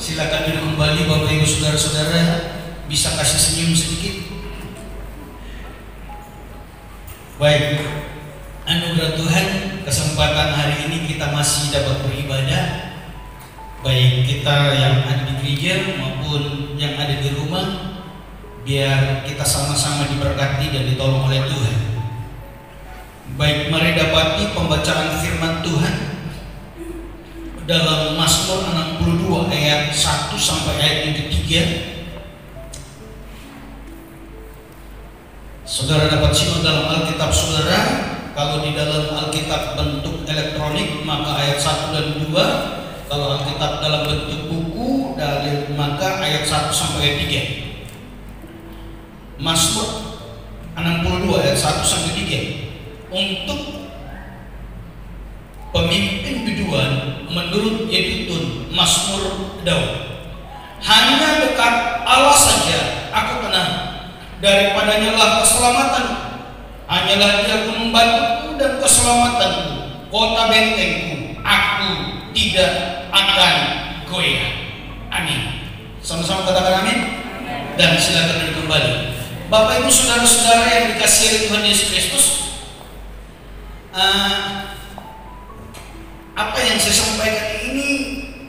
Silakan duduk kembali Bapak Ibu Saudara-saudara, bisa kasih senyum sedikit. Baik, anugerah Tuhan, kesempatan hari ini kita masih dapat beribadah, baik kita yang ada di gereja maupun yang ada di rumah, biar kita sama-sama diberkati dan ditolong oleh Tuhan. Baik, mari dapati pembacaan firman Tuhan dalam Mazmur 62 ayat 1 sampai ayat yang ketiga. Saudara dapat simak dalam Alkitab saudara. Kalau di dalam Alkitab bentuk elektronik maka ayat 1 dan 2. Kalau Alkitab dalam bentuk buku maka ayat 1 sampai ayat 3. Mazmur 62 ayat 1 sampai 3. Untuk pemimpin biduan menurut Yedutun Mazmur Daud. Hanya dekat Allah saja aku tenang, daripadanya lah keselamatan. Hanyalah Dia gunung batuku dan keselamatanku, kota bentengku, aku tidak akan goyah. Amin. Sama-sama katakan amin. Dan silakan duduk kembali. Bapak Ibu Saudara-saudara yang dikasihi oleh Tuhan Yesus Kristus, apa yang saya sampaikan ini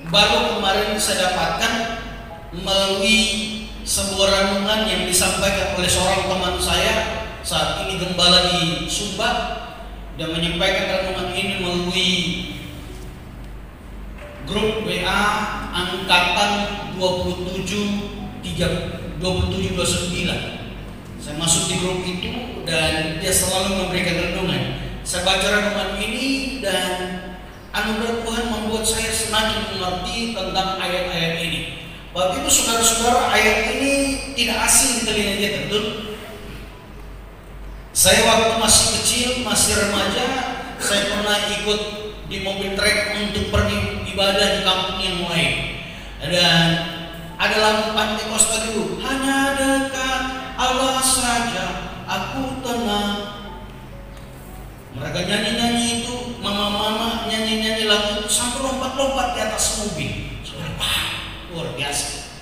baru kemarin saya dapatkan melalui sebuah renungan yang disampaikan oleh seorang teman saya saat ini gembala di Sumba, dan menyampaikan renungan ini melalui grup WA angkatan 2729. Saya masuk di grup itu dan dia selalu memberikan renungan. Saya baca renungan ini dan anugerah Tuhan membuat saya semakin mengerti tentang ayat-ayat ini. Bapak Ibu Saudara-saudara, ayat ini tidak asing di telinga kita, betul? Saya waktu masih kecil, masih remaja, saya pernah ikut di mobil trek untuk pergi ibadah di kampung yang lain. Dan ada lagu Pantekosta dulu. Hanya dekat Allah saja aku tenang. Mereka nyanyi-nyanyi itu, mama-mama nyanyi-nyanyi lagu sampai lompat-lompat di atas mobil. Luar biasa.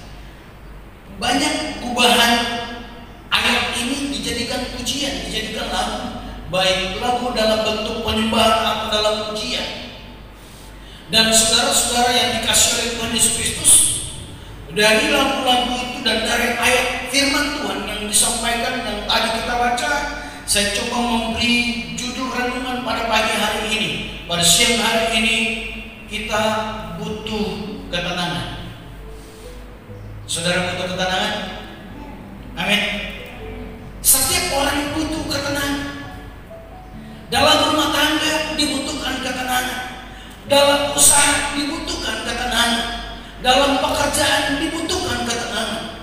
Banyak gubahan ayat ini dijadikan pujian, dijadikan lagu. Baik lagu dalam bentuk penyembahan atau dalam pujian. Dan saudara-saudara yang dikasihi oleh Tuhan Yesus Kristus, dari lagu-lagu itu dan dari ayat firman Tuhan yang disampaikan yang tadi kita baca, saya coba memberi judul renungan pada pagi hari ini. Pada siang hari ini kita butuh ketenangan. Saudara butuh ketenangan? Amin. Setiap orang butuh ketenangan. Dalam rumah tangga dibutuhkan ketenangan. Dalam usaha dibutuhkan ketenangan. Dalam pekerjaan dibutuhkan ketenangan.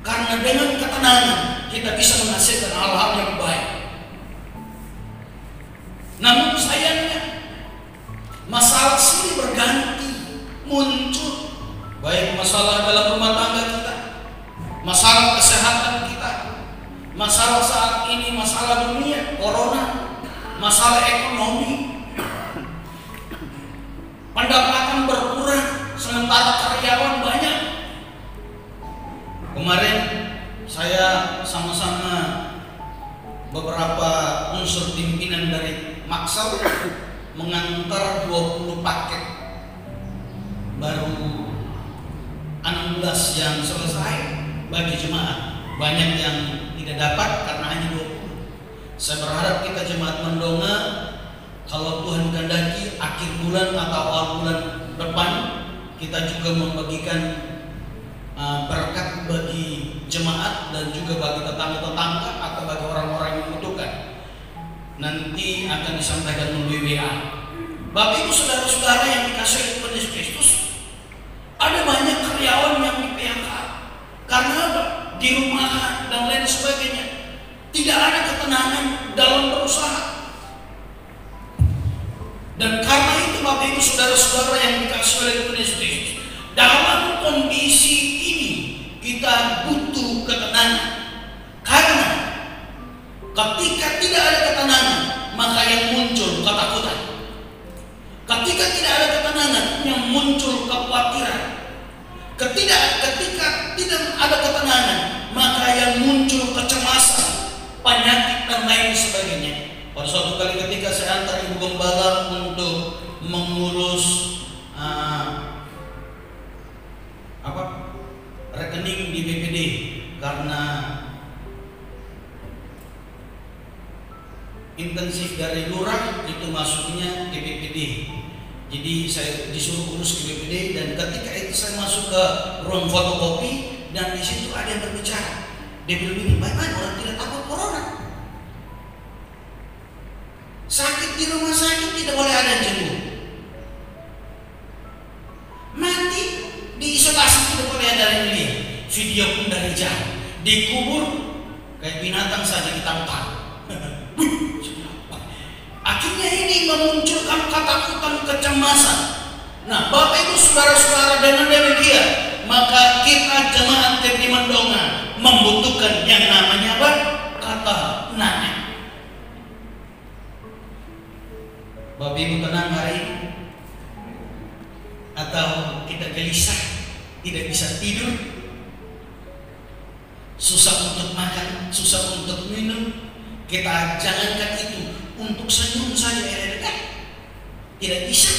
Karena dengan ketenangan kita bisa menghasilkan hal-hal yang baik. Namun sayangnya masalah silih berganti muncul, baik masalah dalam rumah tangga kita, masalah kesehatan kita, masalah saat ini, masalah dunia, corona, masalah ekonomi, pendapatan berkurang sementara karyawan banyak. Kemarin saya sama-sama beberapa unsur pimpinan dari Maksal mengantar 20 paket, baru 16 yang selesai bagi jemaat. Banyak yang tidak dapat karena hanya 20. Saya berharap kita jemaat mendonga, kalau Tuhan kehendaki akhir bulan atau awal bulan depan kita juga membagikan berkat bagi jemaat dan juga bagi tetangga-tetangga atau bagi orang-orang yang membutuhkan. Nanti akan disampaikan melalui WA. Bapak Ibu saudara-saudara yang dikasihi oleh Tuhan Yesus Kristus, ada banyak karyawan yang di PHK karena apa? Di rumah dan lain sebagainya. Tidak ada ketenangan dalam berusaha. Dan karena itu Bapak Ibu saudara-saudara yang dikasihi oleh Tuhan Yesus Kristus, dalam kondisi ini kita butuh ketenangan. Karena ketika tidak ada ketenangan, maka yang muncul ketakutan. Ketika tidak ada ketenangan, yang muncul kekhawatiran. Ketika tidak ada ketenangan, maka yang muncul kecemasan, penyakit dan lain sebagainya. Pada suatu kali ketika saya antar ibu gembala untuk mengurus rekening di BPD karena intensif dari lurah itu masuknya ke BPD. Jadi saya disuruh urus ke BPD dan ketika itu saya masuk ke ruang fotokopi dan di situ ada yang berbicara. Dia bilang begini, baik-baik orang tidak takut corona. Sakit di rumah sakit tidak boleh ada yang jenguk. Mati di isolasi tidak boleh ada yang lihat. Video pun dari jauh. Dikubur kayak binatang saja ditangkap. Akhirnya ini memunculkan ketakutan, kecemasan. Nah, Bapak Ibu saudara-saudara, dengan demikian maka kita jemaat TPD Mendonga membutuhkan yang namanya apa? Ketenangan. Bapak Ibu tenang hari ini? Atau kita gelisah, tidak bisa tidur, susah untuk makan, susah untuk minum? Kita jangankan itu, untuk senyum saja tidak bisa.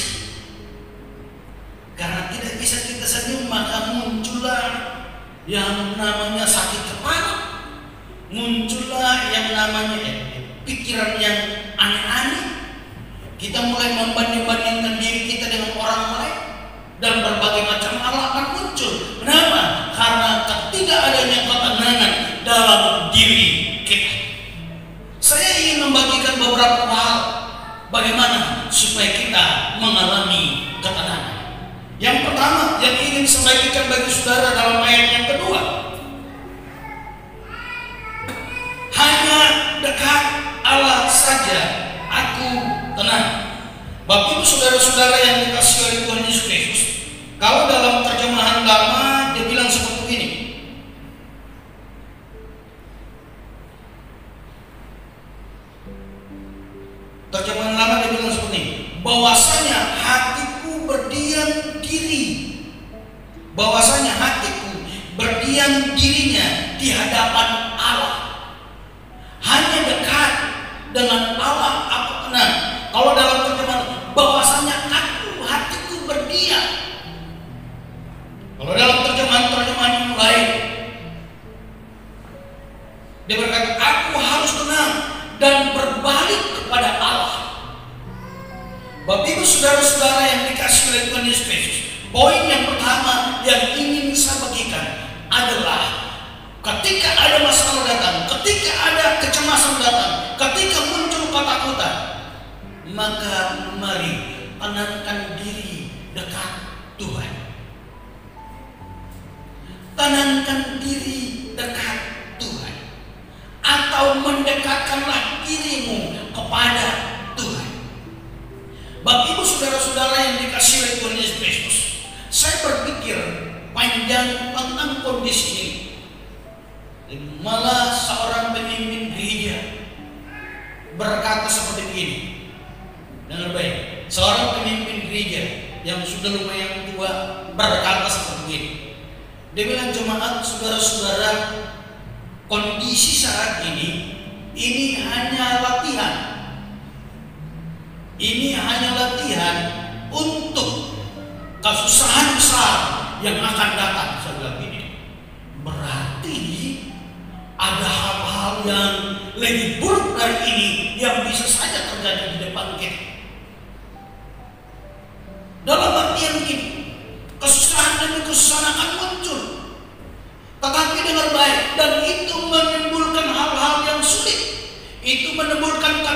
Karena tidak bisa kita senyum, maka muncullah yang namanya sakit kepala, muncullah yang namanya pikiran yang aneh-aneh. Kita mulai membanding-bandingkan diri kita dengan orang lain dan berbagai macam hal akan muncul. Kenapa? Karena ketidakadanya ketenangan dalam diri kita. Saya ingin membagikan beberapa hal bagaimana supaya kita mengalami ketenangan. Yang pertama yang ingin saya bagikan bagi saudara dalam ayat yang kedua, hanya dekat Allah saja aku tenang. Bapak Ibu saudara-saudara yang dikasihi oleh Tuhan Yesus Kristus, kalau dalam terjemahan lama dia bilang seperti ini. Terjemahan lama dia bilang seperti ini, bahwasanya hatiku berdiam diri, bahwasanya hatiku berdiam dirinya di hadapan Allah. Hanya dekat dengan Allah aku tenang. Kalau dalam terjemahan bahwasanya hatiku berdiam. Kalau dalam terjemahan yang lain dia berkata aku harus tenang dan berbalik kepada Allah. Bapak Ibu saudara-saudara yang dikasihi oleh Tuhan Yesus Kristus, poin yang pertama yang ingin saya bagikan adalah ketika ada masalah datang, ketika ada kecemasan datang, ketika muncul ketakutan, maka mari tenangkan diri dekat Tuhan. Tenangkan diri dekat Tuhan, atau mendekatkanlah dirimu kepada Tuhan. Bapak Ibu saudara-saudara yang dikasihi oleh Tuhan Yesus Kristus, saya berpikir panjang tentang kondisi ini. Malah seorang pemimpin gereja berkata seperti ini. Dengar baik, seorang pemimpin gereja yang sudah lumayan tua berkata seperti ini. Dia bilang, jemaat saudara-saudara, kondisi saat ini hanya latihan. Ini hanya latihan untuk kesusahan besar yang akan datang. Saya bilang ini berarti ada hal-hal yang lebih buruk dari ini yang bisa saja terjadi di depan kita. Dalam artian ini, kesusahan demi kesusahan akan muncul. Tetapi dengar baik, dan itu menimbulkan hal-hal yang sulit. Itu menimbulkan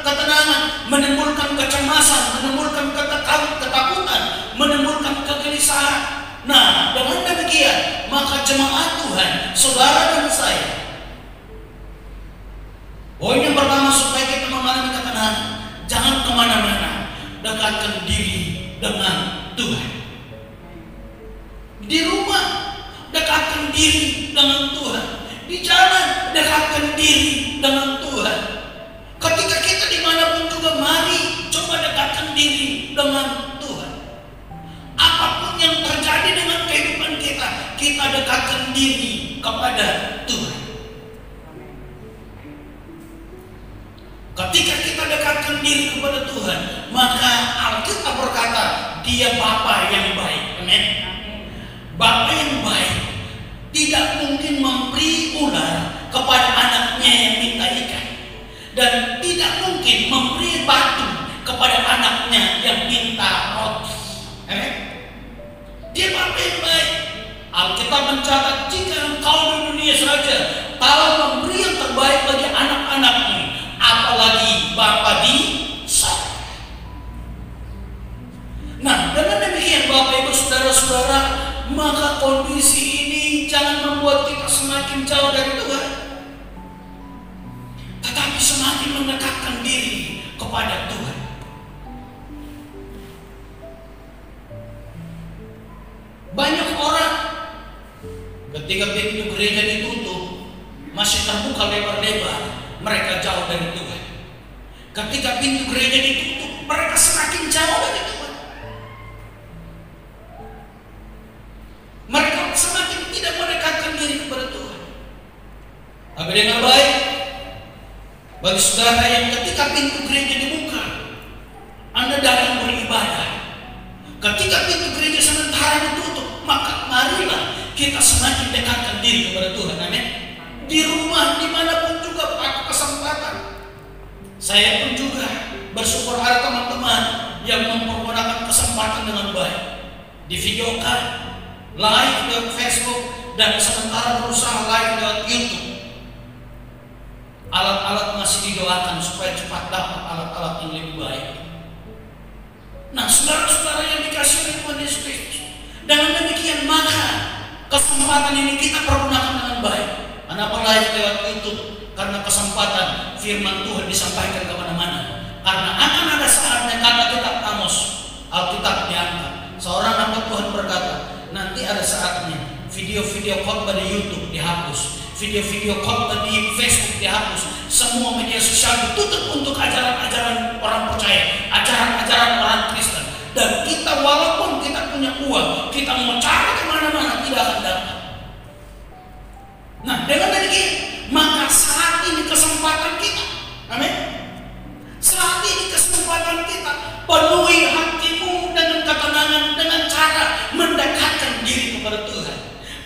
ketenangan, menimbulkan kecemasan, menimbulkan ketakutan, menimbulkan kegelisahan. Nah, dengan demikian, maka jemaat Tuhan, saudara dan saya, poin yang pertama supaya kita mengalami ketenangan, jangan kemana-mana, dekatkan diri dengan Tuhan. Di rumah, dekatkan diri dengan Tuhan. Di jalan, dekatkan diri dengan Tuhan. Ketika kita dimanapun juga, mari coba dekatkan diri dengan Tuhan. Apapun yang terjadi dengan kehidupan kita, kita dekatkan diri kepada Tuhan. Ketika kita dekatkan diri kepada Tuhan, maka Alkitab berkata, Dia Bapa yang baik. Amin. Bapa yang baik tidak mungkin memberi ular kepada anaknya yang minta ikan, dan tidak mungkin memberi batu kepada anaknya yang minta roti. Amin. Dia Bapa yang baik. Alkitab mencatat, jika engkau di dunia saja telah memberi yang terbaik bagi anak-anakmu, apalagi Bapa di sorga. Nah, dengan demikian Bapak Ibu saudara-saudara, maka kondisi ini jangan membuat kita semakin jauh dari Tuhan, tetapi semakin mendekatkan diri kepada Tuhan. Banyak orang ketika pintu gereja ditutup, masih terbuka lebar-lebar, mereka jauh dari Tuhan. Ketika pintu gereja ditutup, mereka semakin jauh dari Tuhan. Mereka semakin tidak mendekatkan diri kepada Tuhan. Tapi dengan baik, bagi saudara yang ketika pintu gereja dibuka, Anda datang beribadah. Ketika pintu gereja sementara ditutup, maka marilah kita semakin dekatkan diri kepada Tuhan. Amin. Di rumah, dimanapun juga pada kesempatan. Saya pun juga bersyukur ada teman-teman yang mempergunakan kesempatan dengan baik. Di videokan, live lewat Facebook, dan sementara berusaha live lewat YouTube. Alat-alat masih didoakan supaya cepat dapat alat-alat yang lebih baik. Nah, saudara-saudara yang dikasihi oleh Tuhan Yesus Kristus, dengan demikian maka kesempatan ini kita pergunakan dengan baik. Kenapa live lewat YouTube? Karena kesempatan firman Tuhan disampaikan kemana-mana. Karena akan ada saatnya kata kitab Amos, Alkitab diangkat. Seorang hamba Tuhan berkata, nanti ada saatnya video-video khotbah di YouTube dihapus, video-video khotbah di Facebook dihapus, semua media sosial ditutup untuk ajaran-ajaran orang percaya, ajaran-ajaran orang Kristen. Dan kita walaupun kita punya uang, kita mau cari kemana-mana tidak akan dapat. Nah, dengan demikian maka saat ini kesempatan kita, amin. Saat ini kesempatan kita, penuhi hatimu dengan ketenangan dengan cara mendekatkan diri kepada Tuhan.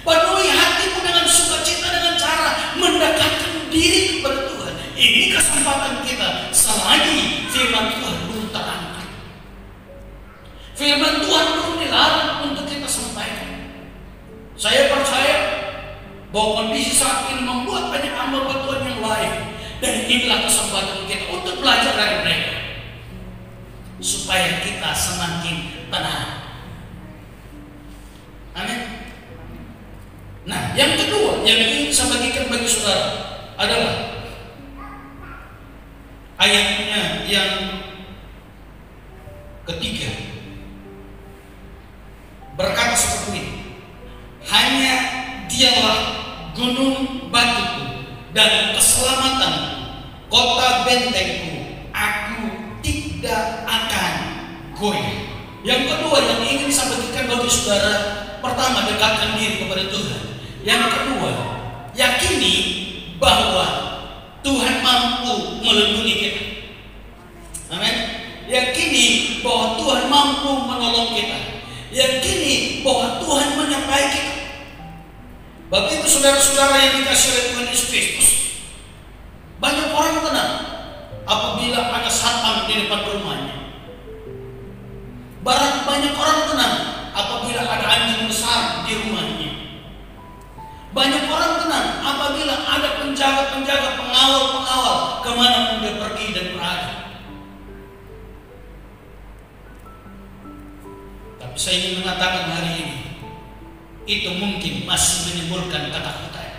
Penuhi hatimu dengan sukacita dengan cara mendekatkan diri kepada Tuhan. Ini kesempatan kita selagi firman Tuhan belum terangkat. Firman Tuhan belum dilarang untuk kita sampaikan. Saya percaya bahwa kondisi saat ini membuat banyak hamba Tuhan yang lain, dan inilah kesempatan kita untuk belajar dari mereka supaya kita semakin tenang. Amin. Nah, yang kedua yang ingin saya bagikan bagi saudara adalah ayatnya yang ketiga, berkata seperti ini, hanya Dialah gunung batuku dan keselamatan, kota bentengku, aku tidak akan goyah. Yang kedua yang ingin saya bagikan bagi saudara, pertama, dekatkan diri kepada Tuhan. Yang kedua, yakini bahwa Tuhan mampu melindungi kita. Amin. Yakini bahwa Tuhan mampu menolong kita. Yakini bahwa Tuhan menyertai kita. Bagi itu saudara-saudara yang dikasihi oleh Tuhan Yesus Kristus, banyak orang tenang apabila ada satpam di depan rumahnya. Banyak orang tenang apabila ada anjing besar di rumahnya. Banyak orang tenang apabila ada penjaga-penjaga, pengawal-pengawal kemana pun dia pergi dan berada. Tapi saya ingin mengatakan hari ini, itu mungkin masih menimbulkan ketakutan.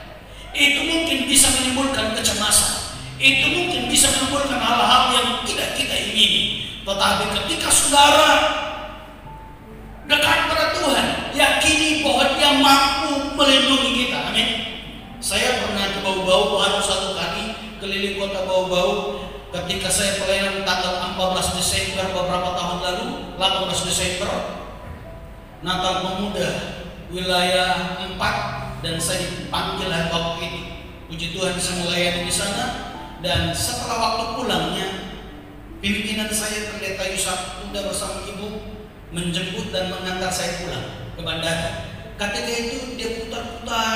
Itu mungkin bisa menimbulkan kecemasan. Itu mungkin bisa menimbulkan hal-hal yang tidak kita ingini. Tetapi ketika saudara dekat pada Tuhan, yakini bahwa Dia mampu melindungi kita. Amin. Saya pernah ke Bau-Bau baru satu kali keliling kota Bau-Bau ketika saya pelayanan tanggal 14 Desember beberapa tahun lalu, 18 Desember, Natal Pemuda wilayah 4, dan saya dipanggil waktu itu. Puji Tuhan, saya melayani di sana, dan setelah waktu pulangnya pimpinan saya Pendeta Yusuf Muda bersama ibu menjemput dan mengantar saya pulang ke bandara. Ketika itu dia putar-putar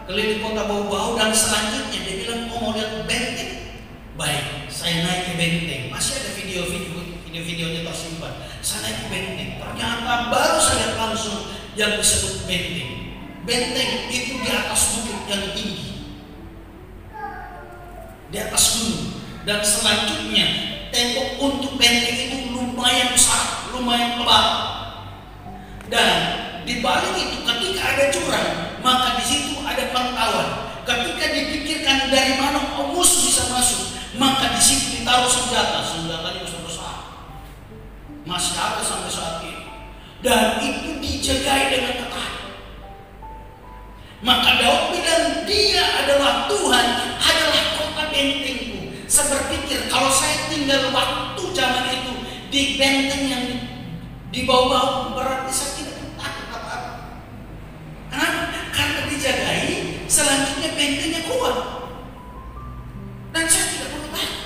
keliling kota Bau-Bau, dan selanjutnya dia bilang, mau lihat benteng? Baik, saya naik ke benteng. Masih ada video-videonya tersimpan. Saya naik ke benteng. Ternyata baru saya lihat langsung yang disebut benteng. Benteng itu di atas bukit yang tinggi, di atas gunung. Dan selanjutnya tembok untuk benteng itu lumayan besar, lumayan tebal. Dan di balik itu ketika ada jurang, maka di situ ada pantauan. Ketika dipikirkan dari mana musuh bisa masuk, maka di situ ditaruh senjata. Senjatanya besar-besar, masih ada sampai saat ini. Dan itu dijagai dengan ketat. Maka Daud bilang, Dia adalah Tuhan, adalah kota bentengku. Saya berpikir kalau saya tinggal waktu zaman itu di benteng yang di bawah, berarti saya tidak takut apa-apa. Kenapa? Karena dijagai, selanjutnya bentengnya kuat, dan saya tidak perlu takut.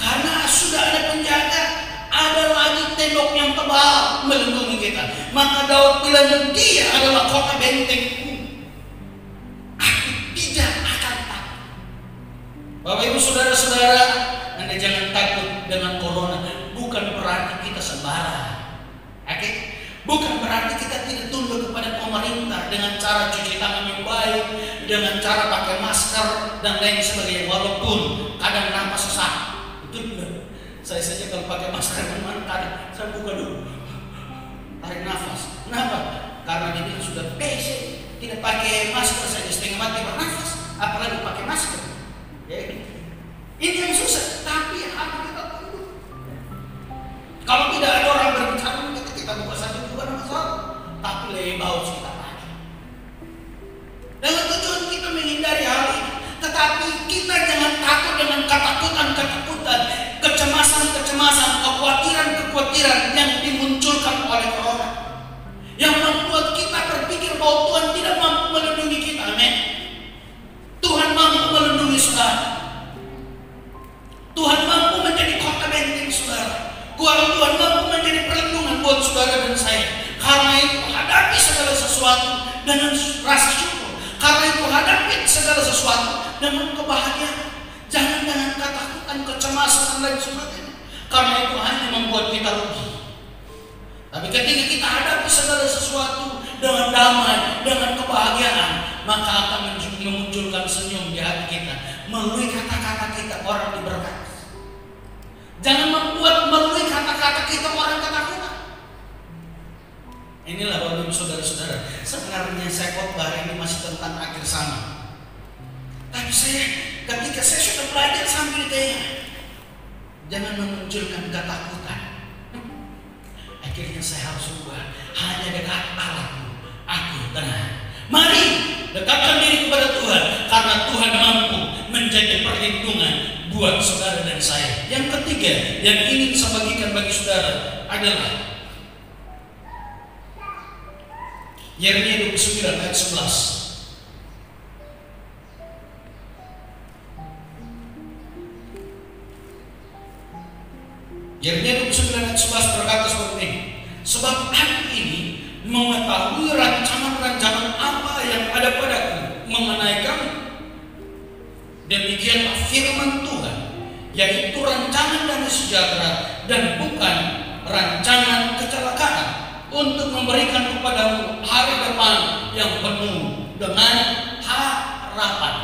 Karena sudah ada penjaga, ada lagi tembok yang tebal melindungi kita. Maka Daud bilang, Dia adalah kota bentengku, aku tidak akan takut. Bapak Ibu saudara-saudara, Anda jangan takut dengan corona. Bukan berarti kita sembarang. Oke? Bukan berarti kita tidak tunduk kepada pemerintah dengan cara cuci tangan yang baik, dengan cara pakai masker dan lain sebagainya. Walaupun kadang nafas sesak, itu benar. Saya saja kalau pakai masker kemana kadang saya buka dulu, tarik nafas. Kenapa? Karena dia bilang sudah basic, tidak pakai masker saja setengah mati bernafas, apalagi pakai masker. Ya, ini yang susah, tapi harus kita tunduk. Kalau tidak ada orang berbicara, kita buka saja bukan masalah, tapi lebih bagus kita pakai. Dengan tujuan kita menghindari hal ini. Tetapi kita jangan takut dengan ketakutan-ketakutan, kecemasan-kecemasan, kekhawatiran-kekhawatiran yang dimunculkan oleh corona, yang membuat kita berpikir bahwa Tuhan tidak mampu melindungi kita. Amin. Tuhan mampu melindungi saudara. Tuhan mampu menjadi kota benteng saudara. Tuhan mampu menjadi perlindungan buat saudara dan saya. Karena itu hadapi segala sesuatu dengan rasa syukur. Karena itu hadapi segala sesuatu dengan kebahagiaan. Jangan dengan ketakutan, kecemasan dan lain sebagainya. Karena itu hanya membuat kita rugi. Tapi ketika kita hadapi segala sesuatu dengan damai, dengan kebahagiaan, maka akan memunculkan senyum di hati kita. Melalui kata-kata kita orang diberkati. Jangan membuat melalui kata-kata kita orang ketakutan. Inilah Bapak Ibu saudara-saudara, sebenarnya saya khotbah hari ini masih tentang akhir zaman. Tapi ketika saya sudah belajar sambil tanya, jangan memunculkan ketakutan. Akhirnya saya harus ubah. Hanya dekat Allahku, aku tenang. Mari dekatkan diri kepada Tuhan, karena Tuhan mampu menjadi perlindungan buat saudara dan saya. Yang ketiga yang ingin saya bagikan bagi saudara adalah Yeremia 29 ayat 11. Yeremia 29 ayat 11 berkata seperti ini. Sebab aku ini mengetahui rancangan-rancangan apa yang ada padaku mengenai kamu. Demikianlah firman Tuhan, yaitu rancangan damai sejahtera dan bukan rancangan kecelakaan, untuk memberikan kepadamu hari depan yang penuh dengan harapan.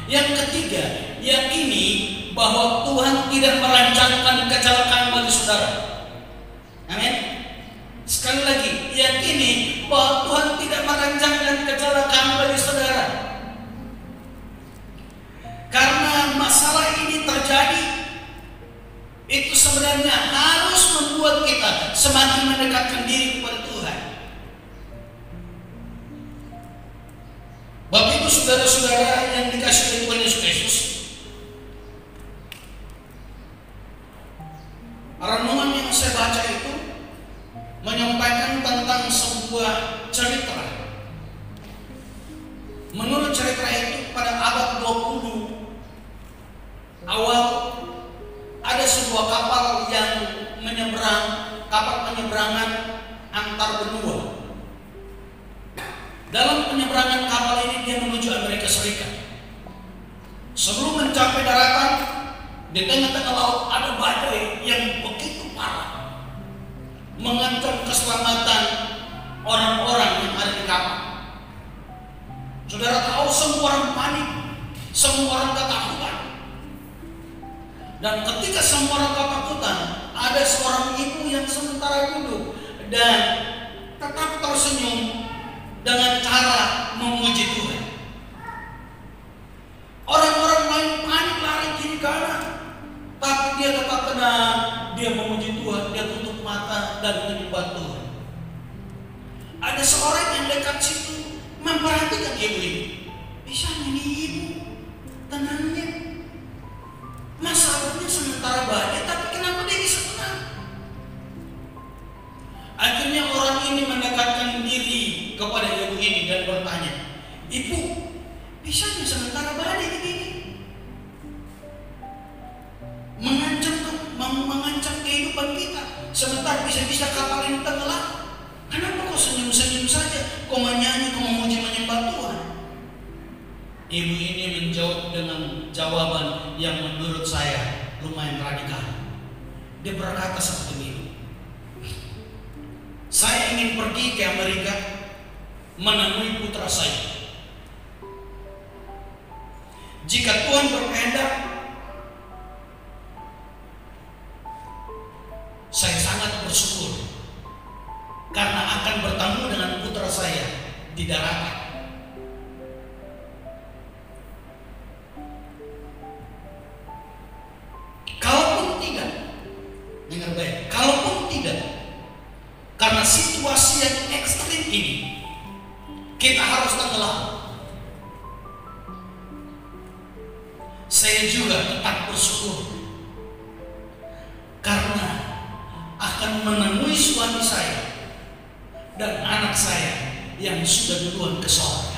Yang ketiga, yakini bahwa Tuhan tidak merancangkan kecelakaan bagi saudara. Amin. Sekali lagi, yakini bahwa Tuhan tidak merancangkan kecelakaan bagi saudara. Karena masalah ini terjadi, itu sebenarnya harus membuat kita semakin mendekatkan diri kepada Tuhan. Bapak Ibu saudara-saudara yang dikasihi oleh Tuhan Yesus Kristus, renungan yang saya baca itu menyampaikan tentang sebuah cerita. Menurut cerita itu pada abad 20 awal ada sebuah kapal yang menyeberang, kapal penyeberangan antar benua. Dalam penyeberangan kapal ini dia menuju Amerika Serikat. Sebelum mencapai daratan, di tengah-tengah laut ada badai yang begitu parah, mengancam keselamatan orang-orang yang ada di kapal. Saudara tahu, semua orang panik, semua orang ketakutan. Dan ketika semua orang ketakutan, ada seorang ibu yang sementara duduk dan tetap tersenyum dengan cara memuji Tuhan. Orang-orang lain panik lari kiri kanan, tapi dia tetap tenang, dia memuji Tuhan, dia tutup mata dan menyembah Tuhan. Ada seorang yang dekat situ memperhatikan ibu ini. Bisa ini ibu tenangnya, masalahnya sementara badai, tapi kenapa dia bisa tenang? Akhirnya orang ini mendekatkan diri kepada ibu ini dan bertanya, "Ibu, bisa sementara badai begini mengancam kehidupan kita, sebentar bisa-bisa kapal ini tenggelam. Kenapa kau senyum-senyum saja? Kau menyanyi, kau memuji, menyembah Tuhan?" Ibu ini menjawab dengan jawaban yang menurut saya lumayan radikal. Dia berkata seperti ini, "Saya ingin pergi ke Amerika menemui putra saya. Jika Tuhan berkehendak, saya sangat bersyukur karena akan bertemu dengan putra saya di daratan. Kalaupun tidak, dengar baik, kalaupun tidak, karena situasi yang ekstrim ini, kita harus tenggelam, saya juga tetap bersyukur karena akan menemui suami saya dan anak saya yang sudah duluan ke surga."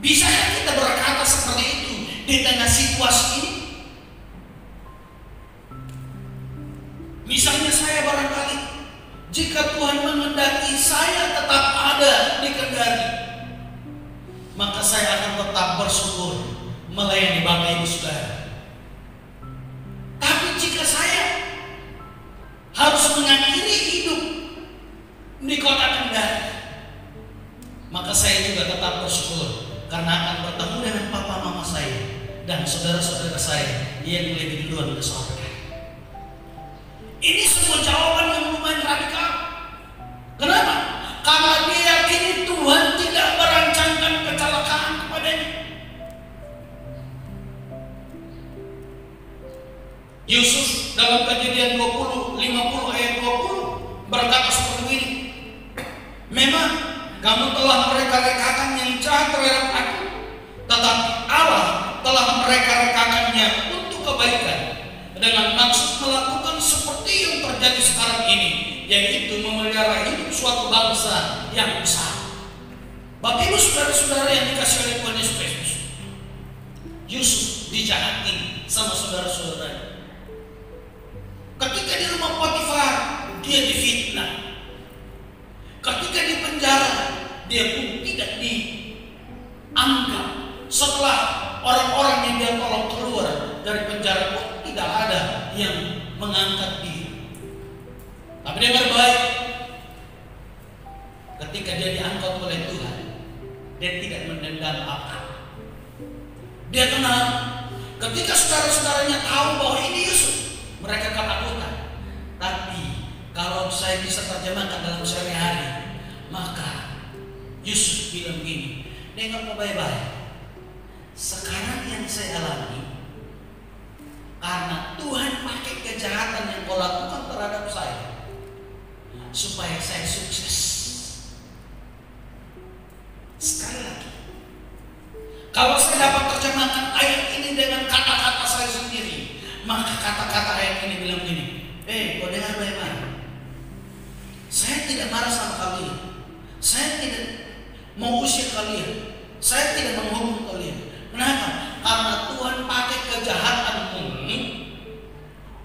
Bisakah kita berkata seperti itu di tengah situasi ini? Misalnya saya barangkali, jika Tuhan menghendaki saya tetap ada di Kendari, maka saya akan tetap bersyukur melayani Bapak Ibu Saudara. Tapi jika saya harus mengakhiri hidup di kota Kendari, maka saya juga tetap bersyukur karena akan bertemu dengan papa mama saya dan saudara-saudara saya yang lebih duluan ke surga. Ini sebuah jawaban yang lumayan radikal. Kenapa? Karena dia yakini Tuhan tidak merancangkan kecelakaan kepadanya. Yusuf dalam Kejadian 50 ayat 20 berkata seperti ini, "Memang kamu telah mereka-rekakan yang jahat terhadap aku, tetapi Allah telah mereka-rekakannya untuk kebaikan, dengan maksud melakukan seperti yang terjadi sekarang ini, yaitu memelihara hidup suatu bangsa yang besar." Bapak Ibu saudara-saudara yang dikasihi oleh Tuhan Yesus Kristus, Yusuf dijahatin sama saudara-saudara. Ketika di rumah Potifar, dia difitnah. Ketika di penjara, dia pun tidak dianggap. Setelah orang-orang yang dia tolong keluar dari penjara pun tidak ada yang mengangkat diri. Tapi dengar baik, ketika dia diangkat oleh Tuhan, dia tidak mendendam apa. Dia tenang. Ketika saudara-saudaranya tahu bahwa ini Yusuf, mereka ketakutan. Tapi kalau saya bisa terjemahkan dalam sehari-hari, maka Yusuf bilang gini, dengar baik-baik. Sekarang yang saya alami karena Tuhan pakai kejahatan yang kau lakukan terhadap saya supaya saya sukses. Sekali lagi, kalau saya dapat terjemahkan ayat ini dengan kata-kata saya sendiri, maka kata-kata ayat ini bilang gini, kau dengar baik-baik. Saya tidak marah sama kalian. Saya tidak mau usir kalian. Saya tidak menghukum kalian. Kenapa? Karena Tuhan pakai kejahatanmu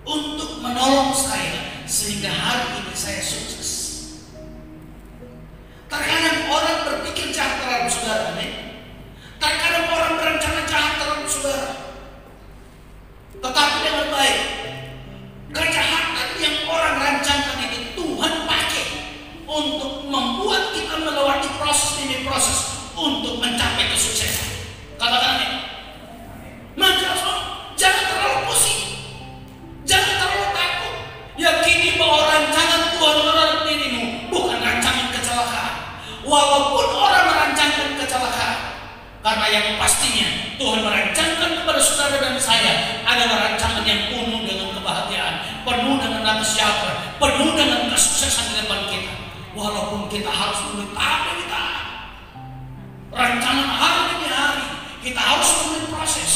untuk menolong saya sehingga hari ini saya sukses. Terkadang orang berpikir jahat terhadap saudara, terkadang orang berencana jahat terhadap saudara. Tetapi dengan baik, kejahatan yang orang rancangkan itu Tuhan pakai untuk membuat kita melewati proses ini, proses untuk mencapai kesuksesan. Katakan ini. Maka jangan terlalu pusing, jangan terlalu takut. Yakini bahwa rancangan Tuhan terhadap dirimu bukan rancangan kecelakaan. Walaupun orang merancangkan kecelakaan, karena yang pastinya Tuhan merancangkan kepada saudara dan saya adalah rancangan yang penuh dengan kebahagiaan, penuh dengan damai sejahtera, penuh dengan kesuksesan di depan kita. Walaupun kita harus melalui tahap demi tahap, rancangan hari demi hari, kita harus melalui proses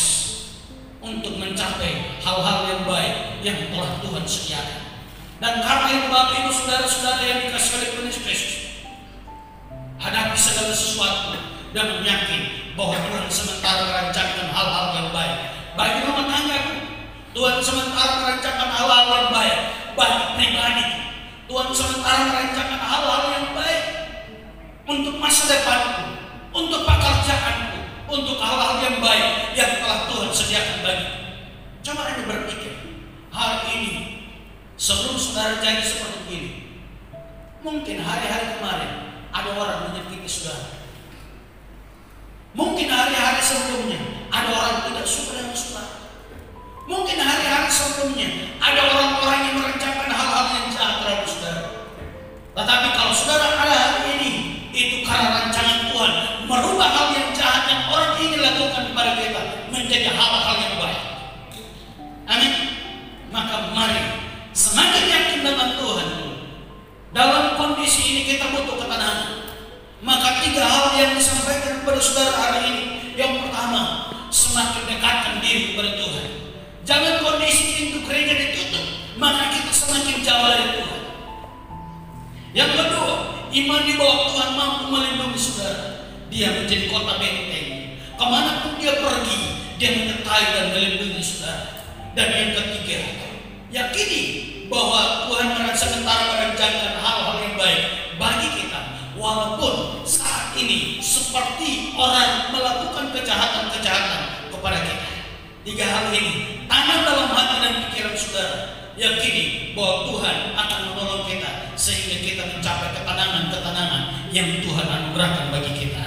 untuk mencapai hal-hal yang baik yang telah Tuhan sediakan. Dan karena itu Bapak Ibu saudara-saudara yang dikasihi oleh Tuhan Yesus Kristus, hadapi segala sesuatu dan yakin bahwa Tuhan sementara merancangkan hal-hal yang baik bagi rumah tanggamu. Tuhan sementara merancangkan hal-hal yang baik bagi pribadi. Tuhan sementara merancangkan hal-hal yang baik untuk masa depanku, untuk pekerjaanku, untuk hal-hal yang baik yang telah Tuhan sediakan bagi. Coba Anda berpikir hari ini sebelum saudara jadi seperti ini, mungkin hari-hari kemarin ada orang menyakiti saudara. Mungkin hari-hari sebelumnya ada orang tidak suka dengan saudara. Mungkin hari-hari sebelumnya ada orang-orang yang merencanakan hal-hal yang jahat terhadap saudara. Tetapi kalau saudara ada hari ini, itu karena rancangan Tuhan merubah hal yang jahat yang orang ingin lakukan kepada kita menjadi hal-hal yang baik. Amin. Maka mari semakin yakin dengan Tuhan. Dalam kondisi ini kita butuh ketenangan. Maka 3 hal yang disampaikan kepada saudara hari ini. Yang pertama, semakin dekatkan diri kepada Tuhan. Jangan kondisi pintu gereja ditutup, maka kita semakin jauh dari Tuhan. Yang kedua, iman di bawah Tuhan mampu melindungi saudara. Dia menjadi kota benteng. Kemanapun dia pergi, dia menyertai dan melindungi saudara. Dan yang ketiga, yakini bahwa Tuhan sementara merancangkan hal-hal yang baik bagi kita. Walaupun saat ini seperti orang melakukan kejahatan-kejahatan kepada kita. 3 hal ini tanam dalam hati dan pikiran saudara. Yakini bahwa Tuhan akan menolong kita sehingga kita mencapai ketenangan-ketenangan yang Tuhan anugerahkan bagi kita.